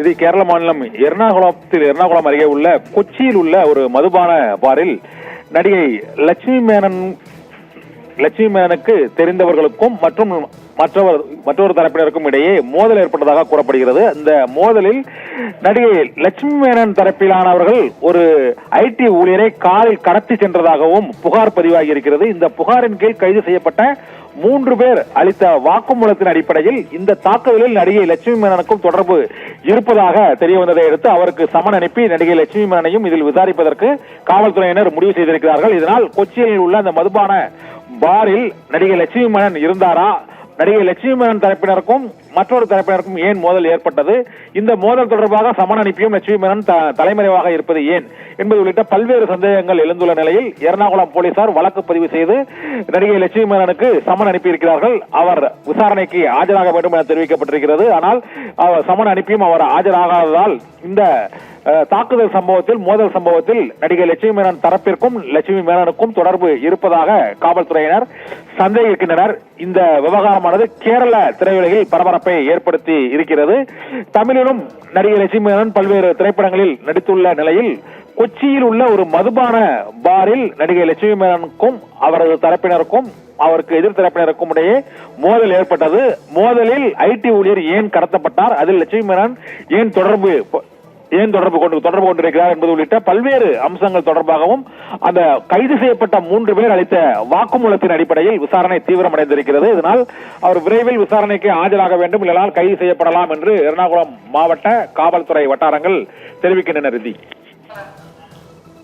இது கேரள மாநிலம் எர்ணாகுளம் அருகே உள்ள கொச்சியில் உள்ள ஒரு மதுபான பாரில் நடிகை லட்சுமி மேனனுக்கு தெரிந்தவர்களுக்கும் மற்றும் மற்றொரு தரப்பினருக்கும் இடையே மோதல் ஏற்பட்டதாக கூறப்படுகிறது. இந்த மோதலில் நடிகை லட்சுமி மேனன் தரப்பிலானவர்கள் ஒரு ஐடி ஊழியரை காரில் கடத்தி சென்றதாகவும் புகார் பதிவாகி இருக்கிறது. இந்த புகாரின் கீழ் கைது செய்யப்பட்ட 3 பேர் அளித்த வாக்குமூலத்தின் அடிப்படையில் இந்த தாக்குதலில் நடிகை லட்சுமி மேனனுக்கும் தொடர்பு இருப்பதாக தெரிய வந்ததை அடுத்து அவருக்கு சமன் அனுப்பி நடிகை லட்சுமி மேனனையும் இதில் விசாரிப்பதற்கு காவல்துறையினர் முடிவு செய்திருக்கிறார்கள். இதனால் கொச்சியில் உள்ள அந்த மதுபான பாரில் நடிகை லட்சுமி மேனன் இருந்தாரா, நடிகை லட்சுமி மேனன் தரப்பினருக்கும் மற்றொரு தரப்பினருக்கும் ஏன் மோதல் ஏற்பட்டது, இந்த மோதல் தொடர்பாக சமன் அனுப்பியும் லட்சுமி மேனன் தலைமறைவாக இருப்பது ஏன் என்பது உள்ளிட்ட பல்வேறு சந்தேகங்கள் எழுந்துள்ள நிலையில் எர்ணாகுளம் போலீசார் வழக்கு பதிவு செய்து நடிகை லட்சுமி மேனனுக்கு சமன் அனுப்பியிருக்கிறார்கள். அவர் விசாரணைக்கு ஆஜராக வேண்டும் என தெரிவிக்கப்பட்டிருக்கிறது. ஆனால் சமன் அனுப்பியும் அவர் ஆஜராகாததால் இந்த தாக்குதல் சம்பவத்தில் மோதல் சம்பவத்தில் நடிகை லட்சுமி மேனன் தரப்பிற்கும் லட்சுமி மேனனுக்கும் தொடர்பு இருப்பதாக காவல்துறையினர் சந்தேகிக்கின்றனர். இந்த விவகாரமானது கேரள திரையுலகில் பரபரப்பை ஏற்படுத்தி இருக்கிறது. தமிழிலும் நடிகை லட்சுமி மேனன் பல்வேறு திரைப்படங்களில் நடித்துள்ள நிலையில் கொச்சியில் உள்ள ஒரு மதுபான பாரில் நடிகை லட்சுமி மேனனுக்கும் அவரது தரப்பினருக்கும் அவருக்கு எதிர் தரப்பினருக்கும் இடையே மோதல் ஏற்பட்டது. மோதலில் ஐடி ஊழியர் ஏன் கடத்தப்பட்டார், அதில் லட்சுமி மேனன் ஏன் தொடர்பு கொண்டிருக்கிறார் என்பது உள்ளிட்ட பல்வேறு அம்சங்கள் தொடர்பாகவும் அந்த கைது செய்யப்பட்ட 3 பேர் அளித்த வாக்குமூலத்தின் அடிப்படையில் விசாரணை தீவிரமடைந்திருக்கிறது. இதனால் அவர் விரைவில் விசாரணைக்கு ஆஜராக வேண்டும், இல்லைனால் கைது செய்யப்படலாம் என்று எர்ணாகுளம் மாவட்ட காவல்துறை வட்டாரங்கள் தெரிவிக்கின்றன.